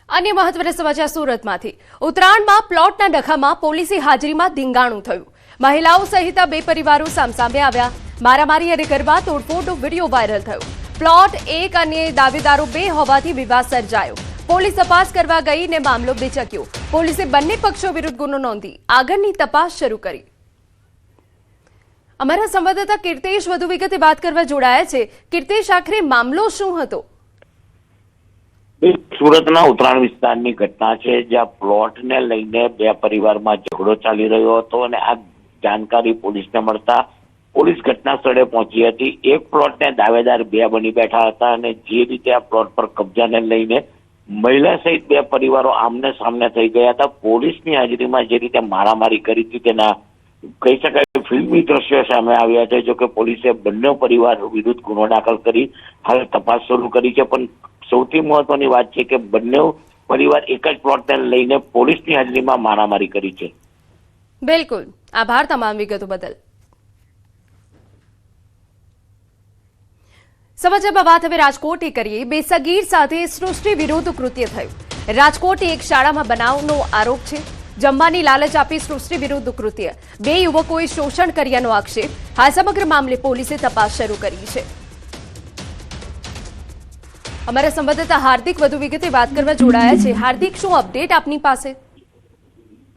अन्य महत्वના સમાચાર સુરતમાંથી ઉત્તરાયણમાં પ્લોટના ડખામાં પોલીસી હાજરીમાં ધીંગાણું થયું। મહિલાઓ સહિત બે પરિવારો સામસામે આવ્યા। મારામારી અને ગરબા તોડફોડનો વિડિયો વાયરલ થયો। પ્લોટ એક અને દાવેદારો બે હોવાથી વિવાદ સર્જાયો। પોલીસ તપાસ કરવા ગઈ ને મામલો બેચક્યો। પોલીસે બંને પક્ષો વિરુદ્ધ ગુનો નોંધી આગળની તપાસ શરૂ કરી। અમારા સંવાદદાતા કીર્તેશ વધુ વિગતે વાત કરવા જોડાયા છે। કીર્તેશ, આખરે મામલો શું હતો? સુરતના ઉત્તરાયણ વિસ્તારની ઘટના છે, જ્યાં પ્લોટને લઈને બે પરિવારમાં ઝઘડો ચાલી રહ્યો હતો અને આ જાણકારી પોલીસને મળતા પોલીસ ઘટના સ્થળે પહોંચી હતી। એક પ્લોટને દાવેદાર બે બની બેઠા હતા અને જે રીતે આ પ્લોટ પર કબજાને લઈને મહિલા સહિત બે પરિવારો આમને સામને થઈ ગયા હતા। પોલીસની હાજરીમાં જે રીતે મારામારી કરી હતી તેના કહી શકાય ફિલ્મી દ્રશ્યો સામે આવ્યા છે। જો કે પોલીસે બંને પરિવાર વિરુદ્ધ ગુનો દાખલ કરી હાલ તપાસ શરૂ કરી છે। પણ સૌથી મહત્વની વાત છે કે બંને પરિવાર એક જ પ્લોટને લઈને પોલીસની હાજરીમાં મારામારી કરી છે। બિલકુલ, આભાર તમામ વિગતો બદલ। સમાચારમાં વાત હવે રાજકોટથી કરીએ। બે સગીર સાથે સૃષ્ટિ વિરુદ્ધ કૃત્ય થયું। રાજકોટની એક શાળામાં બનાવનો આરોપ છે। જમવાની લાલચ આપી સૃષ્ટિ વિરુદ્ધ કૃત્ય, બે યુવકોએ શોષણ કર્યાનો આક્ષેપ। આ સમગ્ર મામલે પોલીસે તપાસ શરૂ કરી છે। અમારા સંવાદદાતા હાર્દિક વધુ વિગતે વાત કરવા જોડાયા છે। હાર્દિક, શું અપડેટ આપની પાસે?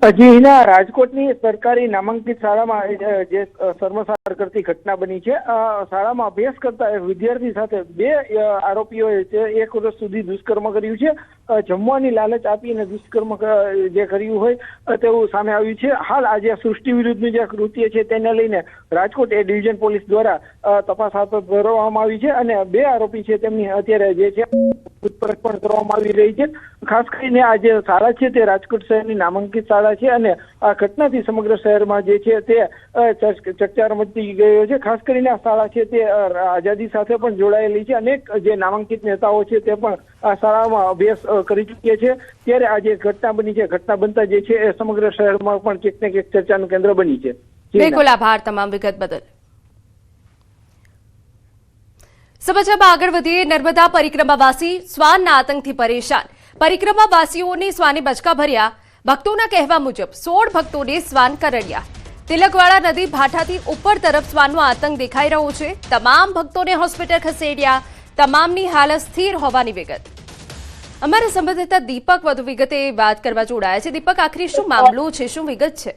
જી હિના, રાજકોટની સરકારી નામાંકિત શાળામાં જે શર્મસાર કરતી ઘટના બની છે। શાળામાં અભ્યાસ કરતા એક વિદ્યાર્થી સાથે બે આરોપીઓએ 1 વર્ષ સુધી દુષ્કર્મ કર્યું છે। જમવાની લાલચ આપીને દુષ્કર્મ જે કર્યું હોય તેવું સામે આવ્યું છે। હાલ આજે સૃષ્ટિ વિરુદ્ધનું જે કૃત્ય છે તેને લઈને રાજકોટ એ ડિવિઝન પોલીસ દ્વારા તપાસ હાથ ધરવામાં આવી છે અને બે આરોપી છે તેમની અત્યારે જે છે પૂછપરછ પણ કરવામાં આવી રહી છે। ખાસ કરીને આ જે શાળા છે તે રાજકોટ શહેરની નામાંકિત શાળા છે અને આ ઘટનાથી સમગ્ર શહેરમાં જે છે તે ચકચાર મચી ગયો છે। ખાસ કરીને આ શાળા છે તે આઝાદી સાથે પણ જોડાયેલી છે। અનેક જે નામાંકિત નેતાઓ છે તે પણ આ શાળામાં અભ્યાસ કરી ચૂક્યા છે। ત્યારે આ જે ઘટના બની છે, ઘટના બનતા જે છે એ સમગ્ર શહેરમાં પણ ક્યાંક ને ક્યાંક ચર્ચાનું કેન્દ્ર બની છે। બિલકુલ, આભાર તમામ વિગત બદલ। સમાચારમાં આગળ વધીએ। નર્મદા પરિક્રમાવાસી શ્વાનના આતંકથી પરેશાન। પરિક્રમાવાસીઓને શ્વાને બચકા ભર્યા। ભક્તોના કહેવા મુજબ 16 ભક્તોને શ્વાન કરડ્યા। તિલકવાડા નદી ભાટાથી ઉપર તરફ શ્વાનનો આતંક દેખાઈ રહ્યો છે। તમામ ભક્તોને હોસ્પિટલ ખસેડ્યા। તમામની હાલત સ્થિર હોવાની વિગત। અમારા સંવાદદાતા દીપક વધુ વિગતે વાત કરવા જોડાયા છે। દીપક, આખરે શું મામલો છે, શું વિગત છે?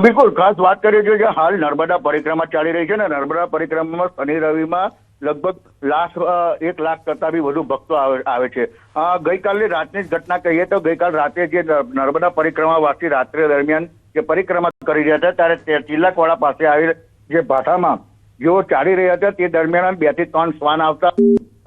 બિલકુલ, ખાસ વાત કરીએ છીએ કે હાલ નર્મદા પરિક્રમા ચાલી રહી છે ને નર્મદા પરિક્રમામાં શનિ રવિમાં લગભગ 1 લાખ કરતા બી વધુ ભક્તો આવે છે। ગઈકાલની રાતની જ ઘટના કહીએ તો ગઈકાલ રાતે જે નર્મદા પરિક્રમાવાસી રાત્રે દરમિયાન જે પરિક્રમા કરી રહ્યા હતા ત્યારે તિલકવાડા પાસે આવેલ જે ભાટામાં જેઓ ચાલી રહ્યા હતા તે દરમિયાન 2 થી 3 શ્વાન આવતા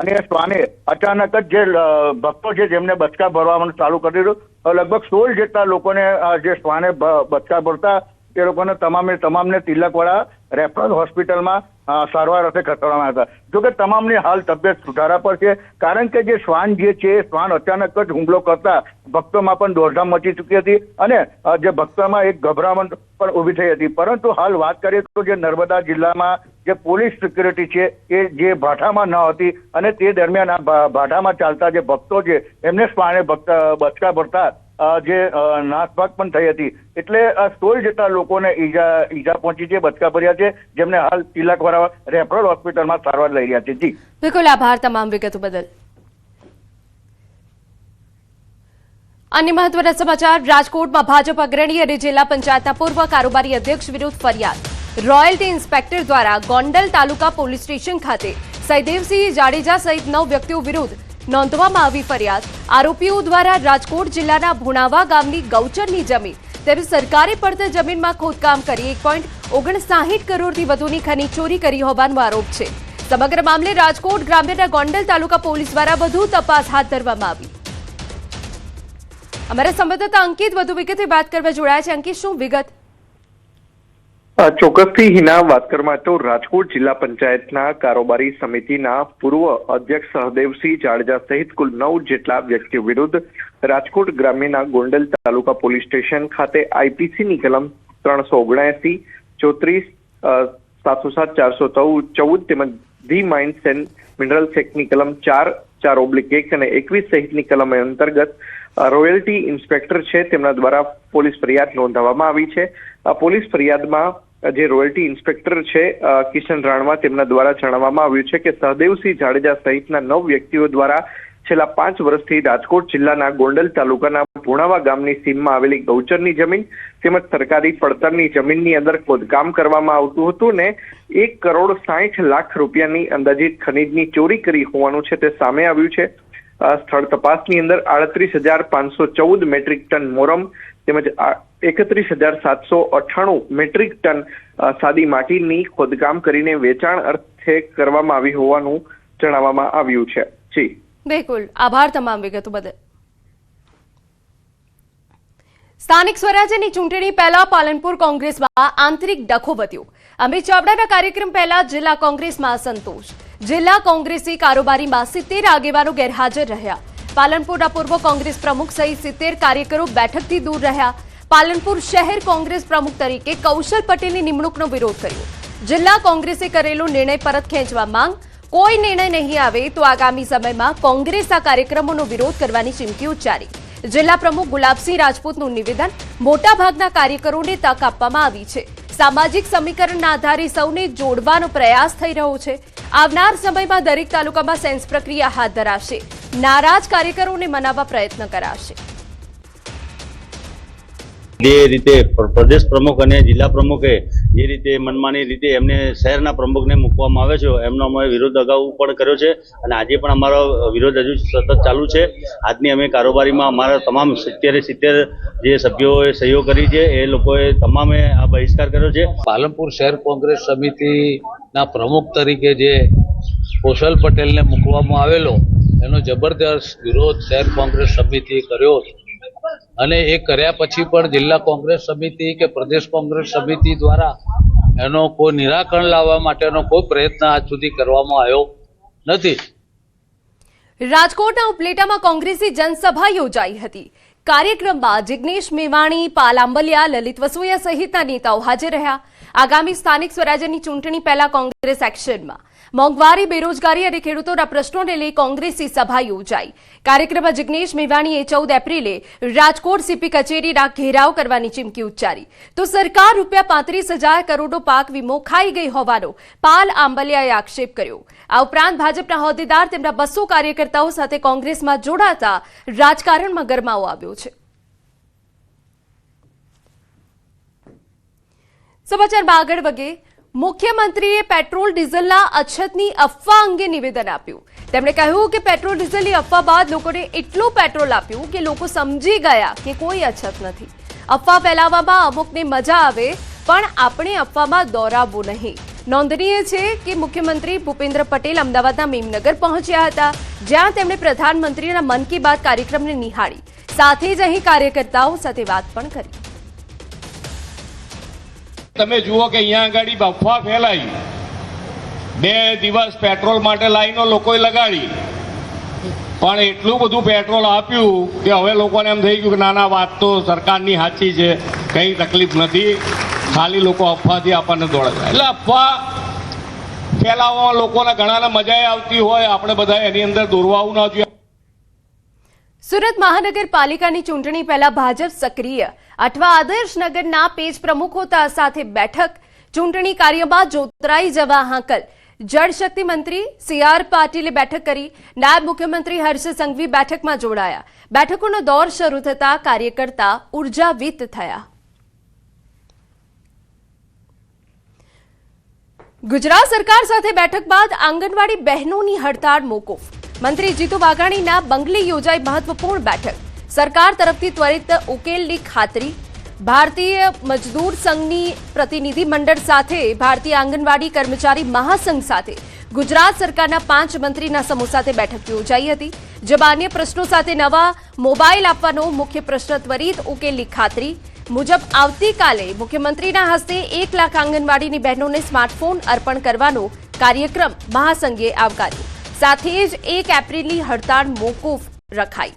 અને શ્વાને અચાનક જ જે ભક્તો છે જેમને બચકા ભરવાનું ચાલુ કરી દીધું। લગભગ 16 જેટલા લોકોને જે શ્વાને બચકા ભરતા તે લોકોને તમામને તિલકવાડા રેફરલ હોસ્પિટલમાં સારવાર અર્થે ખસેડવામાં હતા। જોકે તમામની હાલ તબિયત સુધારા પર છે, કારણ કે જે શ્વાન જે છે શ્વાન અચાનક જ હુમલો કરતા ભક્તોમાં પણ દોડધામ મચી ચૂકી હતી અને જે ભક્તોમાં એક ગભરામણ પણ ઊભી થઈ હતી। પરંતુ હાલ વાત કરીએ તો જે નર્મદા જિલ્લામાં જે પોલીસ સિક્યુરિટી છે એ જે ભાટામાં ન હતી અને તે દરમિયાન આ ભાટામાં ચાલતા જે ભક્તો છે એમને શ્વાને બચકા ભરતા જે નાસભાગ પણ થઈ હતી। એટલે 16 જેટલા લોકોને ઈજા પહોંચી છે, બચકા ભર્યા છે, જેમને હાલ તિલકવાડા રેફરલ હોસ્પિટલમાં સારવાર લઈ રહ્યા છે। જી બિલકુલ, આભાર તમામ વિગતો બદલ। અન્ય મહત્વના સમાચાર। રાજકોટમાં ભાજપ અગ્રણી અને જિલ્લા પંચાયતના પૂર્વ કારોબારી અધ્યક્ષ વિરુદ્ધ ફરિયાદ। રોયલ્ટી ઇન્સ્પેક્ટર દ્વારા ગોંડલ તાલુકા પોલીસ સ્ટેશન ખાતે સૈદેવસિંહ જાડેજા સહિત 9 વ્યક્તિઓ વિરુદ્ધ નોંધવામાં આવી ફરિયાદ। આરોપીઓ દ્વારા રાજકોટ જિલ્લાના ભુણાવા ગામની ગૌચરની જમીન તેમજ સરકારી પડતર જમીનમાં ખોદકામ કરી 1.59 કરોડથી વધુની ખનીજ ચોરી કરી હોવાનો આરોપ છે। સમગ્ર મામલે રાજકોટ ગ્રામ્યના ગોંડલ તાલુકા પોલીસ દ્વારા વધુ તપાસ હાથ ધરવામાં આવી। અમારા સંવાદદાતા અંકિત વધુ વિગતે વાત કરવા જોડાયા છે। અંકિત, શું વિગત? ચોક્કસથી હિના, વાત કરવામાં તો રાજકોટ જિલ્લા પંચાયતના કારોબારી સમિતિના પૂર્વ અધ્યક્ષ સહદેવસિંહ જાડેજા સહિત કુલ 9 જેટલા વ્યક્તિઓ વિરુદ્ધ રાજકોટ ગ્રામ્યના ગોંડલ તાલુકા પોલીસ સ્ટેશન ખાતે આઈપીસીની કલમ 379, 34, 707, 414 તેમજ ધી માઇન્સ એન્ડ મિનરલ્સ એક્ટની કલમ 4, 4/1 અને 21 સહિતની કલમ અંતર્ગત રોયલ્ટી ઇન્સ્પેક્ટર છે તેમના દ્વારા પોલીસ ફરિયાદ નોંધાવવામાં આવી છે. આ પોલીસ ફરિયાદમાં જે રોયલ્ટી ઇન્સ્પેક્ટર છે કિશન રાણવા તેમના દ્વારા જણાવવામાં આવ્યું છે કે સહદેવસિંહ જાડેજા સહિતના 9 વ્યક્તિઓ દ્વારા છેલ્લા 5 વર્ષથી રાજકોટ જિલ્લાના ગોંડલ તાલુકાના ભુણાવા ગામની સીમમાં આવેલી ગૌચરની જમીન તેમજ સરકારી પડતરની જમીનની અંદર ખોદકામ કરવામાં આવતું હતું ને 1,60,00,000 રૂપિયાની અંદાજિત ખનીજની ચોરી કરી હોવાનું છે તે સામે આવ્યું છે. સ્થળ તપાસની અંદર 38,514 મેટ્રિક ટન મોરમ તેમજ 31,798 મેટ્રિક ટન સાદી માટીની ખોદકામ કરીને વેચાણ અર્થે કરવામાં આવી હોવાનું જણાવવામાં આવ્યું છે. જી બિલકુલ, આભાર તમામ વિગતો બદલ. સ્થાનિક સ્વરાજ્યની ચૂંટણી પહેલા પાલનપુર કોંગ્રેસમાં આંતરિક ડખો વધ્યો. અમિત ચાવડાના કાર્યક્રમ પહેલા જિલ્લા કોંગ્રેસમાં અસંતોષ. જિલ્લા કોંગ્રેસી કારોબારીમાં 70 આગેવાનો ગેરહાજર રહ્યા. પાલનપુરના પૂર્વ કોંગ્રેસ પ્રમુખ સહિત 70 કાર્યકરો બેઠકથી દૂર રહ્યા. પાલનપુર શહેર કોંગ્રેસ પ્રમુખ તરીકે કૌશલ પટેલની નિમણૂકનો વિરોધ કર્યો. જિલ્લા કોંગ્રેસે કરેલો નિર્ણય પરત ખેંચવા માંગ. કોઈ નિર્ણય નહીં આવે તો આગામી સમયમાં કોંગ્રેસના કાર્યક્રમોનો વિરોધ કરવાની ચીમકી ઉચ્ચારી. જિલ્લા પ્રમુખ ગુલાબસિંહ રાજપૂતનું નિવેદન. મોટાભાગના કાર્યકરોને તક આપવામાં આવી છે. સામાજિક સમીકરણના આધારે સૌને જોડવાનો પ્રયાસ થઈ રહ્યો છે. આવનાર સમયમાં દરેક તાલુકામાં સેન્સ પ્રક્રિયા હાથ ધરાશે. નારાજ કાર્યકરોને મનાવવા પ્રયત્ન કરાશે. જે રીતે પ્રદેશ પ્રમુખ અને જિલ્લા પ્રમુખે જે રીતે મનમાની રીતે એમને શહેરના પ્રમુખને મૂકવામાં આવે છે એમનો અમે વિરોધ અગાઉ પણ કર્યો છે અને આજે પણ અમારો વિરોધ હજુ સતત ચાલુ છે. આજની અમે કારોબારીમાં અમારા તમામ 70 જે સભ્યોએ સહયોગ કરી છે એ લોકોએ તમામે આ બહિષ્કાર કર્યો છે. પાલનપુર શહેર કોંગ્રેસ સમિતિના પ્રમુખ તરીકે જે કૌશલ પટેલને મૂકવામાં આવેલો એનો જબરદસ્ત વિરોધ શહેર કોંગ્રેસ સમિતિએ કર્યો અને એ કર્યા પછી પણ જિલ્લા કોંગ્રેસ સમિતિ કે પ્રદેશ કોંગ્રેસ સમિતિ દ્વારા એનો કોઈ નિરાકરણ લાવવા માટેનો કોઈ પ્રયત્ન આજ સુધી કરવામાં આવ્યો નથી. રાજકોટના ઉપલેટામાં કોંગ્રેસી જનસભા યોજાઈ હતી. કાર્યક્રમમાં જિગ્નેશ મેવાણી, પાલ આંબલિયા, લલિત વસોયા સહિતના નેતાઓ હાજર રહ્યા. આગામી સ્થાનિક સ્વરાજ્યની ચૂંટણી પહેલા કોંગ્રેસ એક્શનમાં. મોંઘવારી, બેરોજગારી અને ખેડૂતોના પ્રશ્નોને લઈ કોંગ્રેસી સભા યોજાઈ. કાર્યક્રમમાં જિગ્નેશ મેવાણીએ 14 એપ્રિલે રાજકોટ સીપી કચેરીના ઘેરાવ કરવાની ચીમકી ઉચ્ચારી. તો સરકાર ₹35,000 કરોડનો પાક વીમો ખાઈ ગઈ હોવાનો પાલ આંબલિયાએ આક્ષેપ કર્યો. આ ઉપરાંત ભાજપના હોદ્દેદાર તેમના 200 કાર્યકર્તાઓ સાથે કોંગ્રેસમાં જોડાતા રાજકારણમાં ગરમાવો આવ્યો છે. સમાચારમાં આગળ વધે. મુખ્યમંત્રીએ પેટ્રોલ ડીઝલના અછતની અફવા અંગે નિવેદન આપ્યું. તેમણે કહ્યું કે પેટ્રોલ ડીઝલની અફવા બાદ લોકોને એટલું પેટ્રોલ આપ્યું કે લોકો સમજી ગયા કે કોઈ અછત નથી. અફવા ફેલાવવામાં અમુકને મજા આવે પણ આપણે અફવામાં દોરાવવું નહીં. નોંધનીય છે કે મુખ્યમંત્રી ભૂપેન્દ્ર પટેલ અમદાવાદના મેમનગર પહોંચ્યા હતા, જ્યાં તેમણે પ્રધાનમંત્રીના મન કી બાત કાર્યક્રમને નિહાળી. સાથે જ અહીં કાર્યકર્તાઓ સાથે વાત પણ કરી. તમે જુઓ કે અહીંયા આગળ અફવા ફેલાઈ, 2 દિવસ પેટ્રોલ માટે લાઈનો લોકોએ લગાડી, પણ એટલું બધું પેટ્રોલ આપ્યું કે હવે લોકોને એમ થઈ ગયું કે નાના વાત તો સરકારની સાચી છે, કંઈ તકલીફ નથી, ખાલી લોકો અફવાથી આપણને દોડે છે. એટલે અફવા ફેલાવવામાં લોકોને ઘણાને મજા આવતી હોય, આપણે બધા એની અંદર દોરવાવું ના જોઈએ. સુરત મહાનગરપાલિકાની ચૂંટણી પહેલા ભાજપ સક્રિય. અઠવા આદર્શનગરના પેજ પ્રમુખો સાથે બેઠક. ચૂંટણી કાર્યમાં જોતરાઈ જવા હાંકલ. જળશક્તિ મંત્રી CR પાટીલે બેઠક કરી. નાયબ મુખ્યમંત્રી હર્ષ સંઘવી બેઠકમાં જોડાયા. બેઠકોનો દોર શરૂ થતા કાર્યકર્તા ઉર્જાવિત થયા. ગુજરાત સરકાર સાથે બેઠક બાદ આંગણવાડી બહેનોની હડતાળ મોકૂફ. મંત્રી જીતુ વાઘાણીના બંગલે યોજાઈ મહત્વપૂર્ણ બેઠક. સરકાર તરફથી ત્વરિત ઉકેલની ખાતરી. ભારતીય મજદૂર સંઘની પ્રતિનિધિ મંડળ સાથે ભારતીય આંગણવાડી કર્મચારી મહાસંઘ સાથે ગુજરાત સરકારના 5 મંત્રીના સમૂહ સાથે બેઠક યોજાઈ હતી. જેમાં અન્ય પ્રશ્નો સાથે નવા મોબાઈલ આપવાનો મુખ્ય પ્રશ્ન, ત્વરિત ઉકેલની ખાતરી મુજબ આવતીકાલે મુખ્યમંત્રીના હસ્તે 1 લાખ આંગણવાડીની બહેનોને સ્માર્ટફોન અર્પણ કરવાનો કાર્યક્રમ મહાસંઘે આવકાર્યો. સાથે જ 1 એપ્રિલની હડતાળ મોકૂફ રખાઈ.